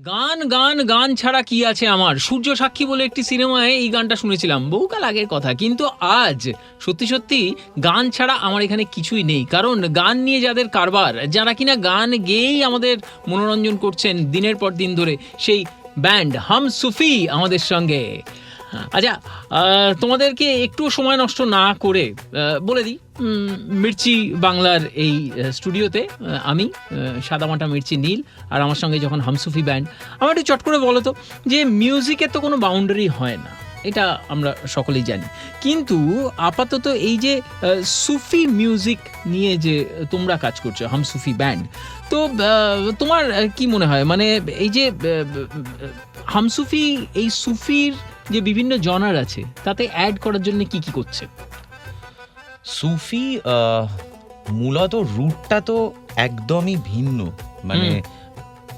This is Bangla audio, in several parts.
গান গান গান ছাড়া কি আছে আমার। সূর্য সাক্ষী বলে একটি সিনেমায় এই গানটা শুনেছিলাম বহুকাল আগের কথা, কিন্তু আজ সত্যি সত্যি গান ছাড়া আমার এখানে কিছুই নেই। কারণ গান নিয়ে যাদের কারবার, যারা কিনা গান গেয়েই আমাদের মনোরঞ্জন করছেন দিনের পর দিন ধরে, সেই ব্যান্ড হাম সুফি আমাদের সঙ্গে। আচ্ছা, তোমাদেরকে একটু সময় নষ্ট না করে বলে দিই, মির্চি বাংলার এই স্টুডিওতে আমি সাদামাটা মির্চি নীল, আর আমার সঙ্গে যখন হামসুফি ব্যান্ড। আমার একটু চট করে বলো তো, যে মিউজিকের তো কোনো বাউন্ডারি হয় না, এটা আমরা সকলেই জানি, কিন্তু আপাতত এই যে সুফি মিউজিক নিয়ে যে তোমরা কাজ করছো হামসুফি ব্যান্ড, তো তোমার কি মনে হয়, মানে এই যে হামসুফি এই সুফির যে বিভিন্ন জনার আছে তাতে অ্যাড করার জন্য কি কি করছে? সুফি মূলত রুটটা তো একদমই ভিন্ন, মানে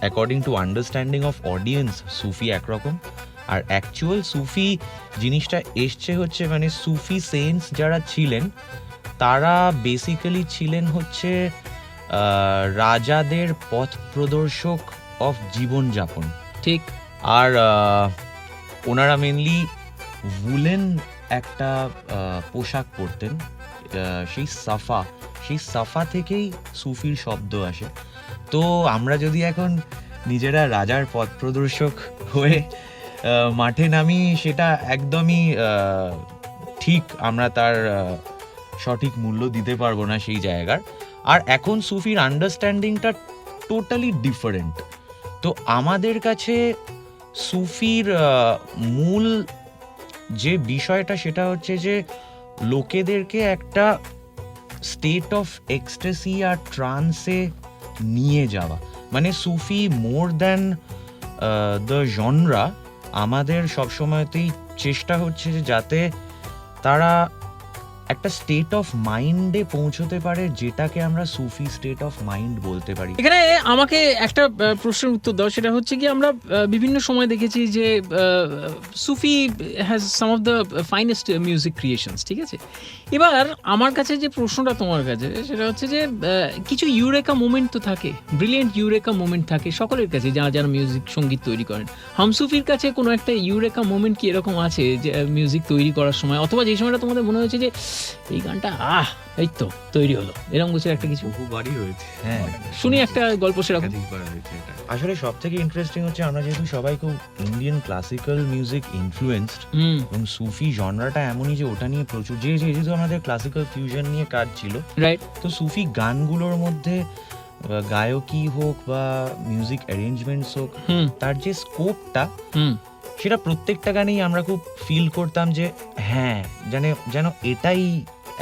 according to understanding of audience Sufi একরকম, আর অ্যাকচুয়াল সুফি জিনিসটা এসছে হচ্ছে, মানে সুফি সেন্টস যারা ছিলেন তারা বেসিক্যালি ছিলেন হচ্ছে রাজাদের পথ প্রদর্শক অফ জীবনযাপন। ঠিক। আর ওনারা মেনলি উলেন একটা পোশাক পরতেন, সেই সাফা থেকেই সুফির শব্দ আসে। তো আমরা যদি এখন নিজেরা রাজার পথ প্রদর্শক হয়ে মাঠে নামি, সেটা একদমই ঠিক আমরা তার সঠিক মূল্য দিতে পারবো না সেই জায়গার। আর এখন সুফির আন্ডারস্ট্যান্ডিংটা টোটালি ডিফারেন্ট। তো আমাদের কাছে সুফির মূল যে বিষয়টা সেটা হচ্ছে যে লোকেদেরকে একটা স্টেট অফ এক্সট্যাসি আর ট্রান্সে নিয়ে যাওয়া, মানে সুফি মোর দ্যান দ্য জনরা আমাদের সবসময়তেই চেষ্টা হচ্ছে যে যাতে তারা একটা স্টেট অফ মাইন্ডে পৌঁছতে পারে, যেটাকে আমরা সুফি স্টেট অফ মাইন্ড বলতে পারি। এখানে আমাকে একটা প্রশ্নের উত্তর দাও, সেটা হচ্ছে কি, আমরা বিভিন্ন সময় দেখেছি যে Sufi has some of the finest music creations, ঠিক আছে? এবার আমার কাছে যে প্রশ্নটা তোমার কাছে, সেটা হচ্ছে যে কিছু ইউরেকা মোমেন্ট তো থাকে, ব্রিলিয়েন্ট ইউরেকা মোমেন্ট থাকে সকলের কাছে, যারা যারা মিউজিক সঙ্গীত তৈরি করেন। হামসুফির কাছে কোনো একটা ইউরেকা মোমেন্ট কি এরকম আছে যে মিউজিক তৈরি করার সময়, অথবা যে সময়টা তোমাদের মনে হয়েছে যে এই গানটা এই তো তৈরি হলো, এরকম কিছু একটা কিছু? বহুবারই হয়েছে। হ্যাঁ, শুনি একটা গল্প সেরকম। একাধিকবার হয়েছে এটা। আসলে সব থেকে ইন্টারেস্টিং হচ্ছে আমরা যেহেতু সবাই খুব ইন্ডিয়ান ক্লাসিক্যাল মিউজিক ইনফ্লুয়েন্সড, এবং সুফি জনরাটা এমনই যে ওটা নিয়ে প্রচুর, যেহেতু আমাদের ক্লাসিক্যাল ফিউশন নিয়ে কাজ ছিল, রাইট। তো সুফি গানগুলোর মধ্যে গায়কী হোক বা মিউজিক অ্যারেঞ্জমেন্টস হোক, তার যে স্কোপটা, সেটা প্রত্যেকটা গানেই আমরা খুব ফিল করতাম যে হ্যাঁ, যেন এটাই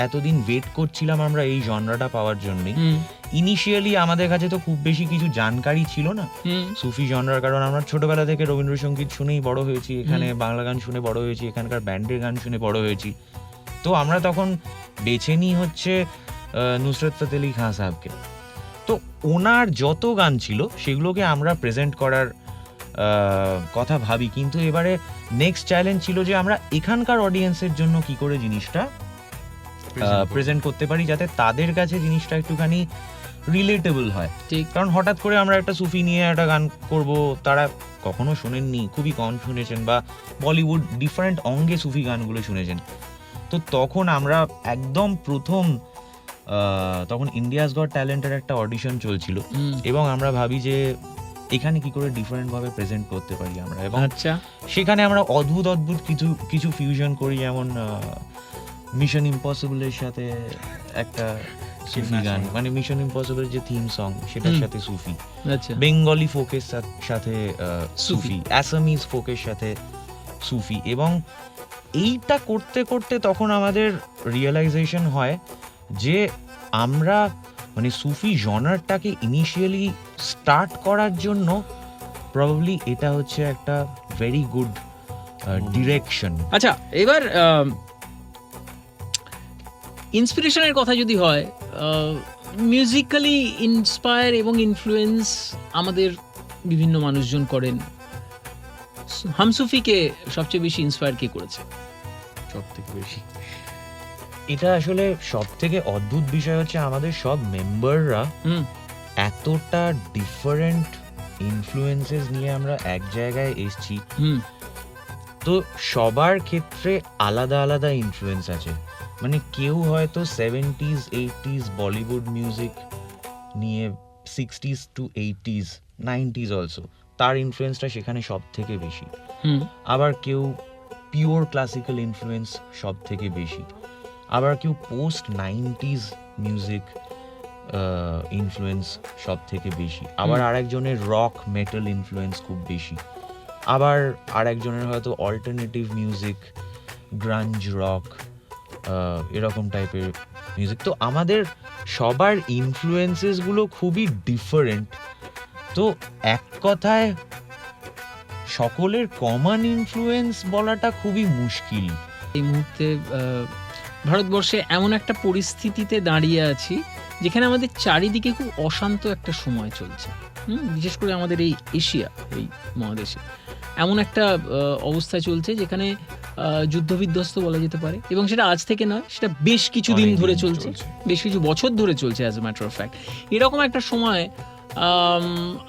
এতদিন ওয়েট করছিলাম আমরা এই জনরাটা পাওয়ার জন্যই। ইনিশিয়ালি আমাদের কাছে তো খুব বেশি কিছু জানকারি ছিল না সুফি জনরার, কারণ আমরা ছোটবেলা থেকে রবীন্দ্রসঙ্গীত শুনেই বড় হয়েছি, এখানে বাংলা গান শুনে বড় হয়েছি, এখানকার ব্যান্ডের গান শুনে বড় হয়েছি। তো আমরা তখন বেছে নিই হচ্ছে নুসরত ফতেহ আলী খান সাহেবকে। তো ওনার যত গান ছিল সেগুলোকে আমরা প্রেজেন্ট করার কথা ভাবি, কিন্তু এবারে নেক্সট চ্যালেঞ্জ ছিল যে আমরা এখানকার অডিয়েন্সের জন্য কি করে জিনিসটা প্রেজেন্ট করতে পারি, যাতে তাদের কাছে জিনিসটা একটুখানি রিলেটেবল হয়। ঠিক। কারণ হঠাৎ করে আমরা একটা সুফি নিয়ে একটা গান করব, তারা কখনো শোনেননি, খুবই কম শুনেছেন, বা বলিউড ডিফারেন্ট অঙ্গে সুফি গানগুলো শুনেছেন। তো তখন আমরা একদম প্রথম তখন ইন্ডিয়াস গট ট্যালেন্টের একটা অডিশন চলছিল, এবং আমরা ভাবি যে এখানে কি করে ডিফারেন্ট ভাবে প্রেজেন্ট করতে পারি আমরা, এবং আচ্ছা, সেখানে আমরা অদ্ভুত কিছু ফিউশন করি, যেমন মিশন ইম্পসিবলের সাথে একটা সুফি গান, মানে মিশন ইম্পসিবল যে থিম সং সেটার সাথে সুফি, আচ্ছা, বেঙ্গলি ফোকের সাথে সুফি, অ্যাসামিজ ফোকের সাথে সুফি। এবং এইটা করতে করতে তখন আমাদের রিয়েলাইজেশন হয় যে আমরা মানে সুফি জনারটাকে ইনিশিয়ালি স্টার্ট করার জন্য প্রবাবলি এটা হচ্ছে একটা ভেরি গুড ডিরেকশন। আচ্ছা, এবার ইন্সপিরেশনের কথা যদি হয়, মিউজিক্যালি ইন্সপায়ার এবং ইনফ্লুয়েন্স আমাদের বিভিন্ন মানুষজন করেন। হামসুফিকে সবচেয়ে বেশি ইন্সপায়ার কে করেছে? সব থেকে বেশি এটা আসলে সব থেকে অদ্ভুত বিষয় হচ্ছে আমাদের সব মেম্বাররা এতটা ডিফারেন্ট ইনফ্লুয়েন্সেস নিয়ে আমরা এক জায়গায় এসেছি, হুম তো সবার ক্ষেত্রে আলাদা আলাদা ইনফ্লুয়েন্স আছে। মানে কেউ হয়তো 70s 80s বলিউড মিউজিক নিয়ে 60s to 80s 90s also, তার ইনফ্লুয়েন্সটা সেখানে সব থেকে বেশি। হুম আবার কেউ পিওর ক্লাসিক্যাল ইনফ্লুয়েন্স সব থেকে বেশি, আবার কেউ পোস্ট 90s মিউজিক ইনফ্লুয়েন্স সব থেকে বেশি, আবার আরেকজনের রক মেটাল ইনফ্লুয়েন্স খুব বেশি, আবার আরেকজনের হয়তো অল্টারনেটিভ মিউজিক, গ্রাঞ্জ রক, এরকম টাইপের মিউজিক। তো আমাদের সবার ইনফ্লুয়েন্সেসগুলো খুবই ডিফারেন্ট। তো এক কথায় সকলের কমন ইনফ্লুয়েন্স বলাটা খুবই মুশকিল। এই মুহূর্তে ভারতবর্ষে এমন একটা পরিস্থিতিতে দাঁড়িয়ে আছি যেখানে আমাদের চারিদিকে খুব অশান্ত একটা সময় চলছে। বিশেষ করে আমাদের এই এশিয়া, এই মহাদেশে এমন একটা অবস্থা চলছে যেখানে যুদ্ধবিধ্বস্ত বলা যেতে পারে, এবং সেটা আজ থেকে নয়, সেটা বেশ কিছুদিন অনেক ধরে দিন চলছে, চলছে। বেশ কিছু বছর ধরে চলছে as a matter of fact. এরকম একটা সময়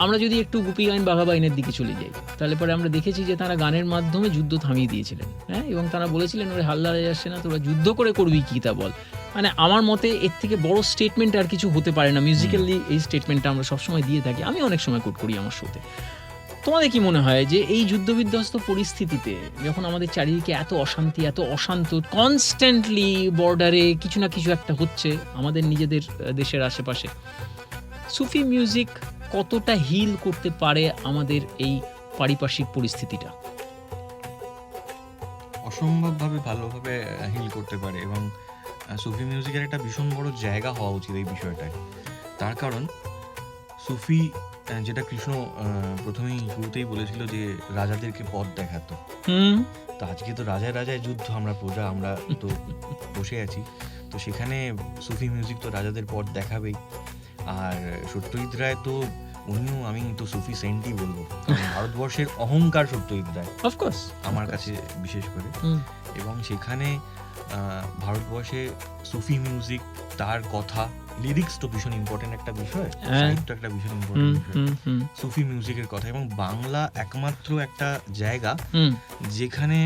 আমরা যদি একটু গুপি গাইন বাঘা বাইনের দিকে চলে যাই, তাহলে পরে আমরা দেখেছি যে তারা গানের মাধ্যমে যুদ্ধ থামিয়ে দিয়েছিলেন, হ্যাঁ, এবং তারা বলেছিলেন ওরে হাল্লারে আসছে না, তোরা যুদ্ধ করে করবি কি তা বল। মানে আমার মতে এর থেকে বড় স্টেটমেন্ট আর কিছু হতে পারে না। মিউজিক্যালি এই স্টেটমেন্টটা আমরা সবসময় দিয়ে থাকি, আমি অনেক সময় কোট করি আমার শোতে। তোমাদের কি মনে হয় যে এই যুদ্ধবিধ্বস্ত পরিস্থিতিতে যখন আমাদের চারিদিকে এত অশান্তি, এত অশান্ত, কনস্ট্যান্টলি বর্ডারে কিছু না কিছু একটা হচ্ছে আমাদের নিজেদের দেশের আশেপাশে, সুফি মিউজিক কতটা হিল করতে পারে আমাদের এই পারিপার্শ্বিক পরিস্থিতিটা? অসম্ভবভাবে ভালোভাবে হিল করতে পারে, এবং সুফি মিউজিকের একটা ভীষণ বড় জায়গা হওয়া উচিত এই বিষয়টায়। তার কারণ সুফি, যেটা কৃষ্ণ প্রথমেই শুরুতেই বলেছিল যে রাজাদেরকে পথ দেখাতো, তো আজকে তো রাজায় রাজায় যুদ্ধ, আমরা প্রজা, আমরা তো বসে আছি, তো সেখানে সুফি মিউজিক তো রাজাদের পথ দেখাবেই। আর সত্যজিৎ রায় তো উনিও, আমি তো সুফি সেন্টই বলবো, কারণ ভারতবর্ষের অহংকার সত্যজিৎ রায় অফকোর্স আমার কাছে বিশেষ করে। এবং সেখানে ভারতবর্ষে সুফি মিউজিক, তার কথা, লিরিক্স তো ভীষণ ইম্পর্টেন্ট একটা বিষয়, সাহিত্য একটা ভীষণ ইম্পর্টেন্ট বিষয়, সুফি মিউজিকের কথা। এবং বাংলা একমাত্র একটা জায়গা যেখানে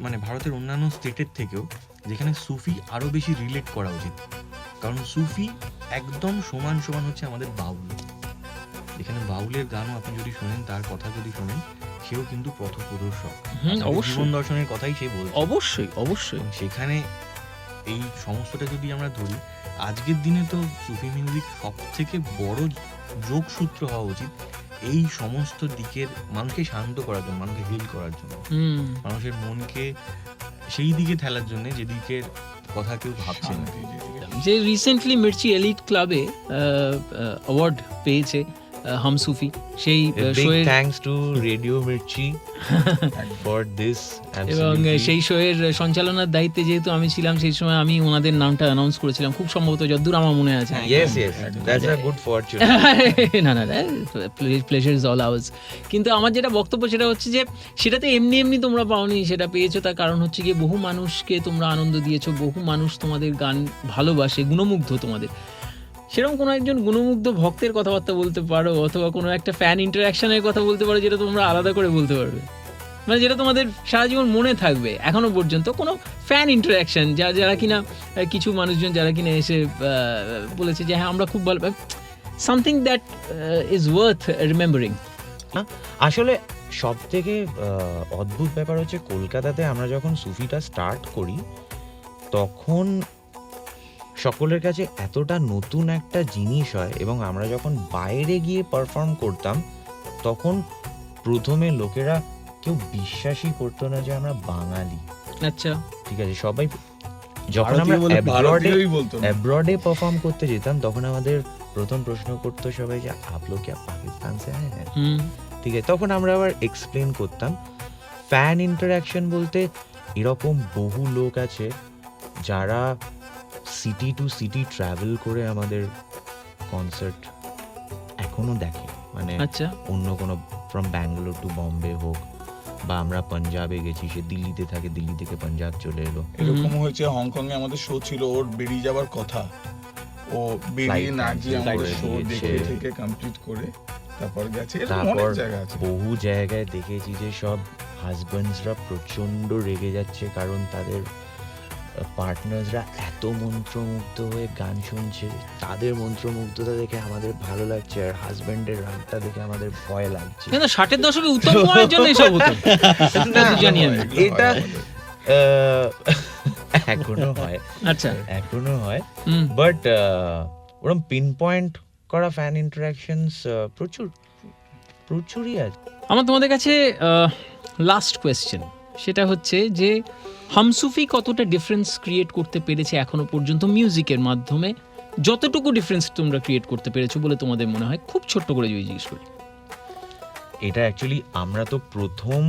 মানে ভারতের অন্যান্য স্টেটের থেকেও যেখানে সুফি আরো বেশি রিলেট করা উচিত, কারণ সুফি একদম সমান সমান হচ্ছে আমাদের বাউল। এখানে বাউলের গানও আপনি যদি শোনেন, তার কথা যদি শোনেন, সেও কিন্তু পথপ্রদর্শক, জীবন দর্শনের কথাই সে বলছে। অবশ্যই অবশ্যই। সেখানে এই সমস্তটা যদি আমরা ধরি, আজকের দিনে তো সুফি মিউজিক সব থেকে বড় যোগসূত্র হওয়া উচিত এই সমস্ত দিকের মানুষকে শান্ত করার জন্য, মানুষকে হিল করার জন্য, মানুষের মনকে সেই দিকে ঠেলার জন্য যেদিকের কথা কেউ ভাবছে না। যে রিসেন্টলি মির্চি এলিট ক্লাবে অ্যাওয়ার্ড পেয়েছে হাম সুফি, সেই শোয়ের thanks to radio Mirchi for this. এবং সেই শোয়ের সঞ্চালনার দায়িত্বে যেহেতু আমি ছিলাম, সেই সময় আমি ওনাদের নামটা অ্যানাউন্স করেছিলাম, খুব সম্ভবত যতদূর আমার মনে আছে। Yes yes, that's a good Fortune. না না, প্লেজার ইজ অল আওয়ার্স। কিন্তু আমার যেটা বক্তব্য সেটা হচ্ছে যে সেটাতে এমনি এমনি তোমরা পাওনি, সেটা পেয়েছো তার কারণ হচ্ছে গিয়ে বহু মানুষকে তোমরা আনন্দ দিয়েছো, বহু মানুষ তোমাদের গান ভালোবাসে, গুণমুগ্ধ তোমাদের। সেরকম কোনো একজন গুণমুগ্ধ ভক্তের কথাবার্তা বলতে পারো, অথবা কোনো একটা ফ্যান ইন্টারাকশনের কথা বলতে পারো, যেটা তোমরা আলাদা করে বলতে পারবে, মানে যেটা তোমাদের সারা জীবন মনে থাকবে এখনো পর্যন্ত? কোনো ফ্যান ইন্টারাকশন যারা কিনা কিছু মানুষজন যারা কিনা এসে বলেছে যে হ্যাঁ আমরা খুব ভালো, something that is worth remembering. আসলে সব থেকে অদ্ভুত ব্যাপার হচ্ছে, কলকাতাতে আমরা যখন সুফিটা স্টার্ট করি তখন সকলের কাছে এতটা নতুন একটা জিনিস হয়, এবং আমরা যখন বাইরে গিয়ে পারফর্ম করতাম তখন প্রথমে লোকেরা কেউ বিশ্বাসই করতো না যে আমরা বাঙালি। আচ্ছা, ঠিক আছে, সবাই যখন আমরা অ্যাব্রডে পারফর্ম করতে যেতাম তখন আমাদের প্রথম প্রশ্ন করতো সবাই যে আপ লোগ क्या পাকিস্তান से आए हैं? ঠিক আছে, তখন আমরা আবার এক্সপ্লেন করতাম। ফ্যান ইন্টারাকশন বলতে এরকম বহু লোক আছে যারা সিটি টু সিটি ট্রাভেল করে আমাদের কনসার্ট এখনো দেখে, মানে আচ্ছা, অন্য কোনো ফ্রম ব্যাঙ্গালোর টু বম্বে হোক, বা আমরা পাঞ্জাবে গেছি, সে দিল্লিতে থাকে, দিল্লি থেকে পাঞ্জাব চলে এলো। এরকম হয়েছে, হংকং এ আমাদের শো ছিল, ওর বেরিয়ে যাওয়ার কথা, ও বেরিয়ে না গিয়ে আমাদের শো দেখে থেকে কমপ্লিট করে তারপর গেছে এরকম অনেক তারপর জায়গা আছে। বহু জায়গায় দেখেছি যে সব হাজব্যান্ডসরা প্রচন্ড রেগে যাচ্ছে কারণ তাদের পার্টনার্সরা এত মন্ত্রমুগ্ধ হয়ে গান শুনছে, তাদের মন্ত্রমুগ্ধতা দেখে আমাদের ভালো লাগছে আর হাজব্যান্ডের রাগটা দেখে আমাদের ভয় লাগছে। কিন্তু 60-এর দশকে উত্তম কুমারের জন্য এসব হতো, এটা তো জানি আমি। এগুলো হয় এটা আমাদের। এখনো হয়, আচ্ছা, এখনো হয়, হুম, বাট ওরকম পিন পয়েন্ট করা ফ্যান ইন্টারাকশনস প্রচুরই আছে। আমার তোমাদের কাছে লাস্ট কোয়েশ্চেন, সেটা হচ্ছে যে হামসুফি কতটা ডিফারেন্স ক্রিয়েট করতে পেরেছে এখনো পর্যন্ত মিউজিকের মাধ্যমে, যতটুকু ডিফারেন্স তোমরা ক্রিয়েট করতে পেরেছো বলে তোমাদের মনে হয়, খুব ছোট্ট করে যদি জিজ্ঞেস করি। এটা অ্যাকচুয়ালি আমরা তো প্রথম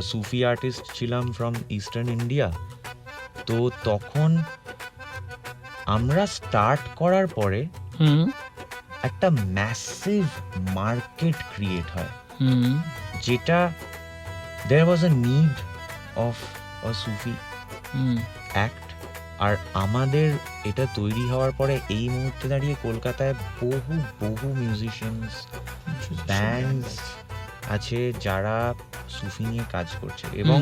সুফি আর্টিস্ট ছিলাম ফ্রম ইস্টার্ন ইন্ডিয়া, তো তখন আমরা স্টার্ট করার পরে হুম একটা ম্যাসিভ মার্কেট ক্রিয়েট হয়, হুম যেটা there was a need of a Sufi hmm act. আর আমাদের এটা তৈরি হওয়ার পরে এই মুহূর্তে দাঁড়িয়ে কলকাতায় বহু বহু মিউজিশিয়ানস, ব্যান্ডস আছে যারা সুফি নিয়ে কাজ করছে। এবং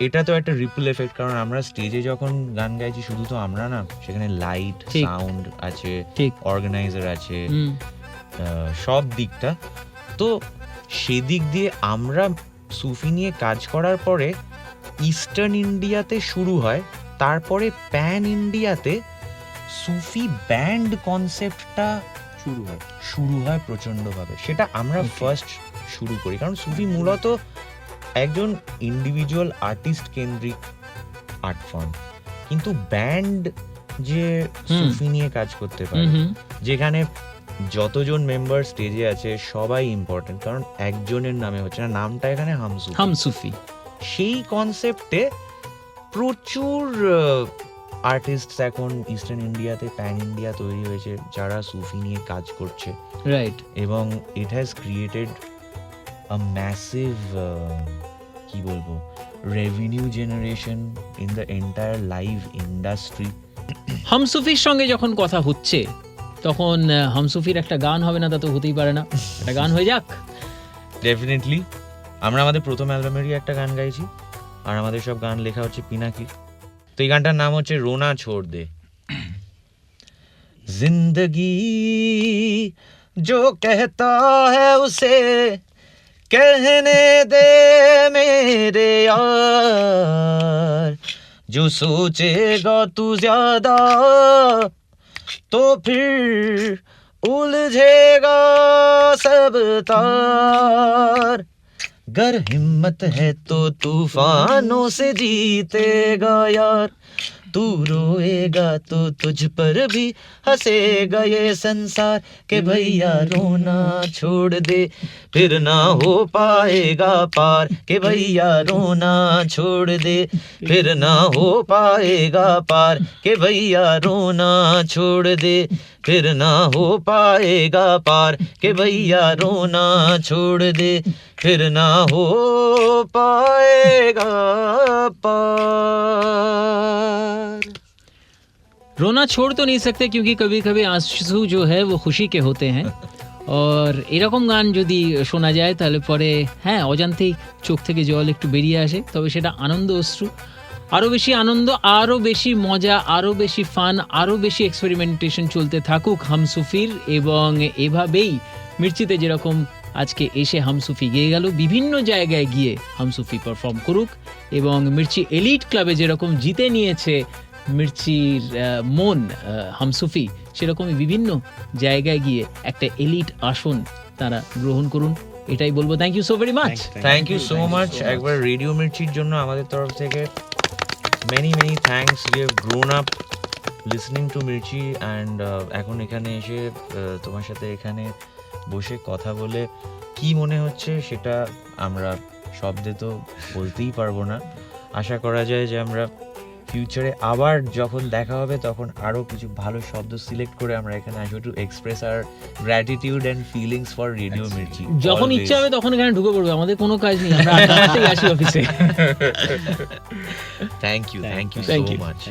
এটা তো একটা রিপল এফেক্ট, কারণ আমরা স্টেজে যখন গান গাইছি শুধু তো আমরা না, সেখানে লাইট, ঠিক। সাউন্ড আছে, ঠিক। অর্গানাইজার আছে, হুম সব দিকটা। তো সেদিক দিয়ে আমরা সুফি নিয়ে কাজ করার পরে ইস্টার্ন ইন্ডিয়াতে শুরু হয়, তারপরে প্যান ইন্ডিয়াতে সুফি ব্যান্ড কনসেপ্টটা শুরু হয় প্রচন্ডভাবে। সেটা আমরা ফার্স্ট শুরু করি, কারণ সুফি মূলত একজন ইন্ডিভিজুয়াল আর্টিস্ট কেন্দ্রিক আর্ট ফর্ম, কিন্তু ব্যান্ড যে সুফি নিয়ে কাজ করতে পারে, হুম যেখানে যতজন মেম্বার স্টেজে আছে সবাই ইম্পর্টেন্ট, কারণ একজনের নামে হচ্ছে না, নামটা এখানে হামসুফি। হামসুফি। সেই কনসেপ্টে প্রচুর আর্টিস্ট এখন ইস্টার্ন ইন্ডিয়াতে, প্যান ইন্ডিয়া তৈরি হয়েছে যারা সুফি নিয়ে কাজ করছে, রাইট। এবং it has created a massive কি বলবো revenue generation in the entire live industry. হামসুফির সঙ্গে যখন কথা হচ্ছে তখন হামসুফির একটা গান হবে না, তা তো হতেই পারে না, একটা গান হয়ে যাক। ডেফিনেটলি আমরা আমাদের প্রথম অ্যালবামেরই একটা গান গাইছি, আর আমাদের সব গান লেখা হচ্ছে পিনাকির। তো এই গানটার নাম হচ্ছে রোনা ছোড় দে। जिंदगी जो कहता है उसे कहने दे मेरे यार, जो सोचेगा तू ज्यादा तो फिर उलझेगा सब तार, गर हिम्मत है तो तूफानों से जीतेगा यार, तू रोएगा तो तुझ पर भी हंसेगा ये संसार, के भैया रोना छोड़ दे फिर ना हो पाएगा पार, के भैया रोना छोड़ दे फिर ना हो पाएगा पार, के भैया रोना छोड़ दे फिर ना हो पाएगा पार, के भैया रोना छोड़ दे फिर ना हो पाएगा पार। रोना छोड़ तो नहीं सकते क्योंकि कभी कभी आंसू जो है वो खुशी के होते हैं, और এরকম গান যদি শোনা যায় তাহলে পরে হ্যাঁ অজান্তেই চোখ থেকে জল একটু বেরিয়ে আসে, তবে সেটা আনন্দ অশ্রু। আরও বেশি আনন্দ, আরও বেশি মজা, আরও বেশি ফান, আরও বেশি এক্সপেরিমেন্টেশন চলতে থাকুক হামসুফির, এবং এভাবেই মির্চিতে যেরকম আজকে এসে হামসুফি গেয়ে গেল, বিভিন্ন জায়গায় গিয়ে হামসুফি পারফর্ম করুক, এবং মির্চি এলিট ক্লাবে যেরকম জিতে নিয়েছে মির্চির মন হামসুফি, সেরকমই বিভিন্ন জায়গায় গিয়ে একটা এলিট আসন তারা গ্রহণ করুন, এটাই বলবো। Thank you so very much. Thank you so much. একবার রেডিও মির্চির জন্য আমাদের তরফ থেকে many many thanks. We have grown up listening to Mirchi, and এখন এখানে এসে তোমার সাথে এখানে বসে কথা বলে কি মনে হচ্ছে সেটা আমরা শব্দে তো বলতেই পারবো না। আশা করা যায় যে আমরা ফিউচারে আবার যখন দেখা হবে তখন আরো কিছু ভালো শব্দ সিলেক্ট করে আমরা এখানে আসবো to express our gratitude and feelings for radio Mirchi. যখন ইচ্ছা হবে তখন এখানে ঢুকে পড়বে, আমাদের কোনো কাজ নেই, আমরা আড্ডা মারতেই আসি অফিসে। Thank you so Thank you. Much.